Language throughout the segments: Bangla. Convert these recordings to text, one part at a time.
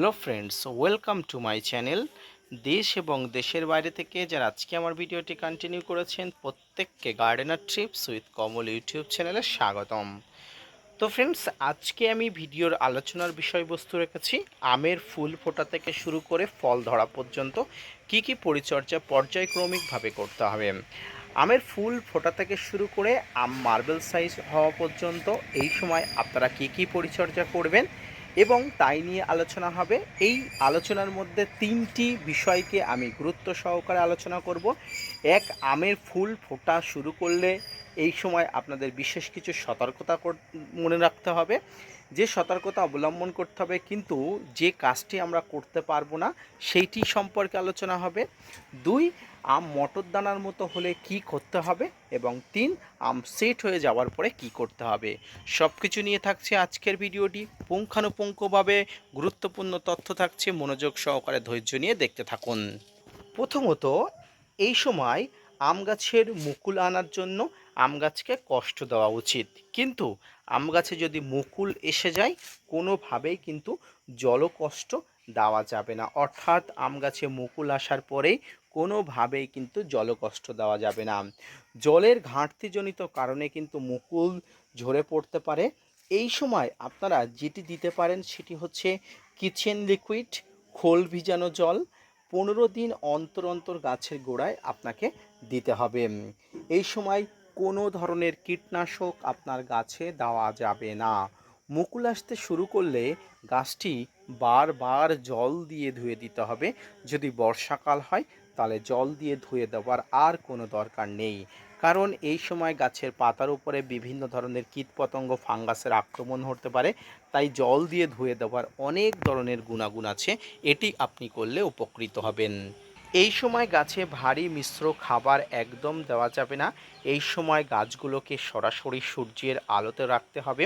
Hello friends, welcome to my channel. দেশ এবং দেশের বাইরে থেকে যারা আজকে আমার ভিডিওটি কন্টিনিউ করেছেন প্রত্যেককে gardener TRIPS with Kamal YouTube চ্যানেলে স্বাগতম। তো ফ্রেন্ডস, আজকে আমি ভিডিওর আলোচনার বিষয়বস্তু রেখেছি আমের ফুল ফোটা থেকে শুরু করে ফল ধরা পর্যন্ত কি কি পরিচর্যা পর্যায়ক্রমিকভাবে করতে হবে। আমের ফুল ফোটা থেকে শুরু করে আম মার্বেল সাইজ হওয়া পর্যন্ত এই সময় আপনারা কি কি পরিচর্যা করবেন এবং তাই নিয়ে আলোচনা হবে। এই আলোচনার মধ্যে তিনটি বিষয়কে আমি গুরুত্ব সহকারে আলোচনা করব। এক, আমের ফুল ফোটা শুরু করলে এই সময় আপনাদের বিশেষ কিছু সতর্কতা মনে রাখতে হবে, যে সতর্কতা অবলম্বন করতে হবে, কিন্তু যে কাজটি আমরা করতে পারবো না সেইটি সম্পর্কে আলোচনা হবে। দুই, আম মটর দানার মতো হলে কি করতে হবে, এবং তিন, আম সেট হয়ে যাওয়ার পরে কি করতে হবে। সব কিছু নিয়ে থাকছে আজকের ভিডিওটি। পুঙ্খানুপুঙ্খভাবে গুরুত্বপূর্ণ তথ্য থাকছে, মনোযোগ সহকারে ধৈর্য নিয়ে দেখতে থাকুন। প্রথমত, এই সময় আম গাছের মুকুল আনার জন্য আম গাছকে কষ্ট দেওয়া উচিত, কিন্তু আম গাছে যদি মুকুল এসে যায় কোনোভাবেই কিন্তু জলকষ্ট দেওয়া যাবে না। অর্থাৎ আম গাছে মুকুল আসার পরেই কোনোভাবেই কিন্তু জলকষ্ট দেওয়া যাবে না। জলের ঘাটতিজনিত কারণে কিন্তু মুকুল ঝরে পড়তে পারে। এই সময় আপনারা যেটি দিতে পারেন সেটি হচ্ছে কিচেন লিকুইড, খোল ভিজানো জল 15 দিন অন্তর অন্তর গাছের গোড়ায় আপনাকে দিতে হবে। এই সময় কোনো ধরনের কীটনাশক আপনার গাছে দেওয়া যাবে না। মুকুল আসতে শুরু করলে গাছটি বারবার জল দিয়ে ধুয়ে দিতে হবে। যদি বর্ষাকাল হয় তাহলে জল দিয়ে ধুয়ে দেওয়ার আর কোনো দরকার নেই, কারণ এই সময় গাছের পাতার উপরে বিভিন্ন ধরনের কীটপতঙ্গ ফাঙ্গাসের আক্রমণ হতে পারে। তাই জল দিয়ে ধুয়ে দেওয়ার অনেক ধরনের গুণাগুণ আছে, এটি আপনি করলে উপকৃত হবেন। এই সময় গাছে ভারী মিশ্র খাবার একদম দেওয়া যাবে না। এই সময় গাছগুলোকে সরাসরি সূর্যের আলোতে রাখতে হবে।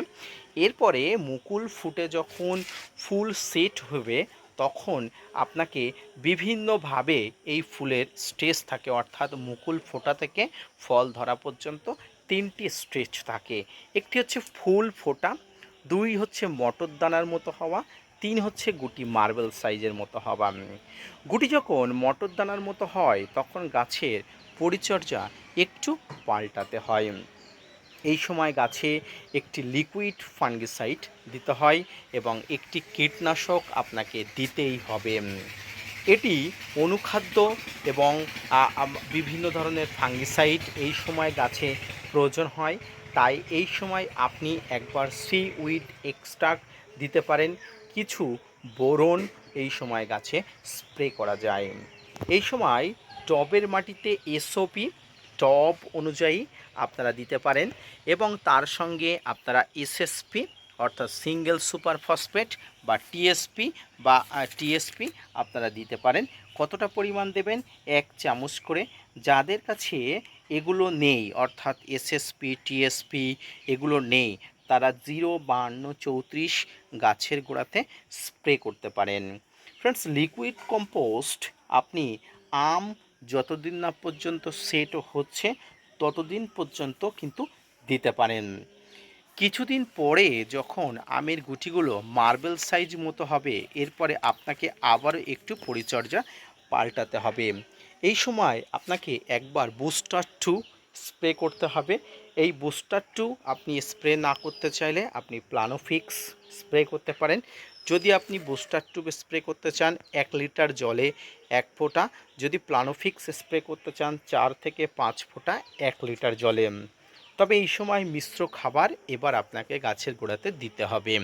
এরপরে মুকুল ফুটে যখন ফুল সেট হবে তখন আপনাকে বিভিন্নভাবে এই ফুলের স্টেজ থাকে, অর্থাৎ মুকুল ফোটা থেকে ফল ধরা পর্যন্ত তিনটি স্টেজ থাকে। একটি হচ্ছে ফুল ফোটা, দুই হচ্ছে মটর দানার মতো হওয়া, তিন হচ্ছে গুটি মার্বেল সাইজের মতো হওয়া। গুটি যখন মটর দানার মতো হয় তখন গাছের পরিচর্যা একটু পাল্টাতে হয়। এই সময় গাছে একটি লিকুইড ফাঙ্গিসাইড দিতে হয় এবং একটি কীটনাশক আপনাকে দিতেই হবে। এটি অনুখাদ্য এবং বিভিন্ন ধরনের ফাঙ্গিসাইড এই সময় গাছে প্রয়োজন হয়। তাই এই সময় আপনি একবার সি উইড এক্সট্রাক্ট দিতে পারেন। কিছু বোরন এই সময় গাছে স্প্রে করা যায়। এই সময় টবের মাটিতে এসওপি টব অনুযায়ী আপনারা দিতে পারেন এবং তার সঙ্গে আপনারা এসএসপি অর্থাৎ সিঙ্গেল সুপার ফসফেট বা টিএসপি আপনারা দিতে পারেন। কতটা পরিমাণ দেবেন? 1 চামচ করে। যাদের কাছে এগুলো নেই, অর্থাৎ এসএসপি টিএসপি এগুলো নেই, তারা 05234 গাছের গোড়াতে স্প্রে করতে পারেন। ফ্রেন্ডস, লিকুইড কম্পোস্ট আপনি আম যতদিন না পর্যন্ত সেট হচ্ছে ততদিন পর্যন্ত কিন্তু দিতে পারেন। কিছুদিন পরে যখন আমের গুটিগুলো মার্বেল সাইজ মতো হবে এরপরে আপনাকে আবারও একটু পরিচর্যা পাল্টাতে হবে। এই সময় আপনাকে একবার বুস্টার 2 স্প্রে করতে হবে। এই বুস্টার 2 আপনি স্প্রে না করতে চাইলে আপনি প্লানোফিক্স স্প্রে করতে পারেন। যদি আপনি বুস্টার 2 স্প্রে করতে চান 1 লিটার জলে 1 ফোঁটা, যদি প্লানোফিক্স স্প্রে করতে চান 4 থেকে 5 ফোঁটা 1 লিটার জলে। তবে এই সময় মিশ্র খাবার এবার আপনাকে গাছের গোড়াতে দিতে হবে।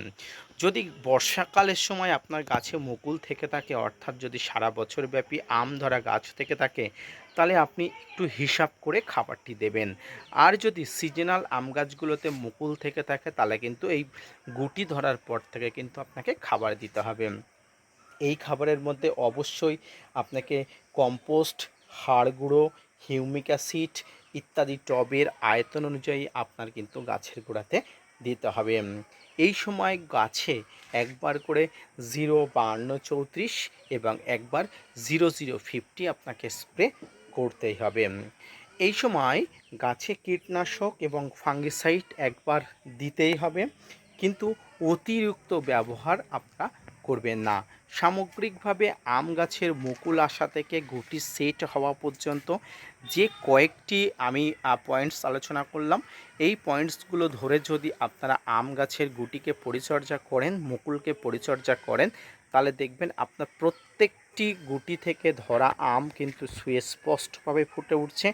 যদি বর্ষাকালের সময় আপনার গাছে মুকুল থেকে থাকে, অর্থাৎ যদি সারা বছর ব্যাপী আম ধরা গাছ থেকে থাকে, তাহলে আপনি একটু হিসাব করে খাবারটি দেবেন। আর যদি সিজনাল আম গাছগুলোতে মুকুল থেকে থাকে তাহলে কিন্তু এই গুটি ধরার পর থেকে কিন্তু আপনাকে খাবার দিতে হবে। এই খাবারের মধ্যে অবশ্যই আপনাকে কম্পোস্ট, হাড় গুঁড়ো, হিউমিক অ্যাসিড ইত্যাদি টবের আয়তন অনুযায়ী আপনার কিন্তু গাছের গোড়াতে দিতে হবে। এই সময় গাছে একবার করে 05234 এবং একবার 0050 আপনাকে স্প্রে করতেই হবে। এই সময় গাছে কীটনাশক এবং ফাঙ্গিসাইড একবার দিতেই হবে, কিন্তু অতিরিক্ত ব্যবহার আপনারা করবেন না। সামগ্রিকভাবে আম গাছের মুকুল আসা থেকে গুটি সেট হওয়া পর্যন্ত যে কয়েকটি আমি পয়েন্টস আলোচনা করলাম, এই পয়েন্টসগুলো ধরে যদি আপনারা আম গাছের গুটিকে পরিচর্যা করেন, মুকুলকে পরিচর্যা করেন, তাহলে দেখবেন আপনার প্রত্যেকটি গুটি থেকে ধরা আম কিন্তু সুস্পষ্টভাবে ফুটে উঠছে।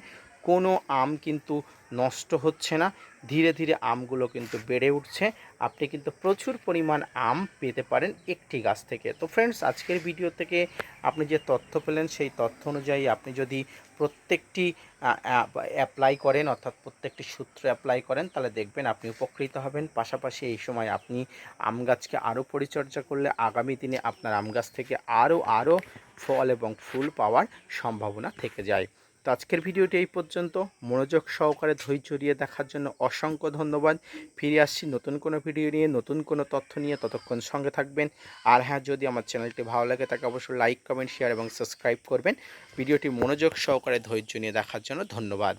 কোনো আম কিন্তু নষ্ট হচ্ছে না, ধীরে ধীরে আমগুলো কিন্তু বেড়ে উঠছে। আপনি কিন্তু প্রচুর পরিমাণ আম পেতে পারেন একটি গাছ থেকে। তো ফ্রেন্ডস, আজকের ভিডিও থেকে আপনি যে তথ্য পেলেন, সেই তথ্য অনুযায়ী আপনি যদি প্রত্যেকটি অ্যাপ্লাই করেন, অর্থাৎ প্রত্যেকটি সূত্র অ্যাপ্লাই করেন, তাহলে দেখবেন আপনি উপকৃত হবেন। পাশাপাশি এই সময় আপনি আম গাছকে আরও পরিচর্যা করলে আগামী দিনে আপনার আম গাছ থেকে আরও ফল এবং ফুল পাওয়ার সম্ভাবনা থেকে যায়। তো আজকের ভিডিওটি এই পর্যন্ত। মনোযোগ সহকারে ধৈর্য দিয়ে দেখার জন্য অসংখ্য ধন্যবাদ। ফিরে আসছি নতুন কোনো ভিডিও নিয়ে, নতুন কোনো তথ্য নিয়ে। ততক্ষণ সঙ্গে থাকবেন। আর হ্যাঁ, যদি আমার চ্যানেলটি ভালো লাগে তাকে অবশ্যই লাইক, কমেন্ট, শেয়ার এবং সাবস্ক্রাইব করবেন। ভিডিওটি মনোযোগ সহকারে ধৈর্য নিয়ে দেখার জন্য ধন্যবাদ।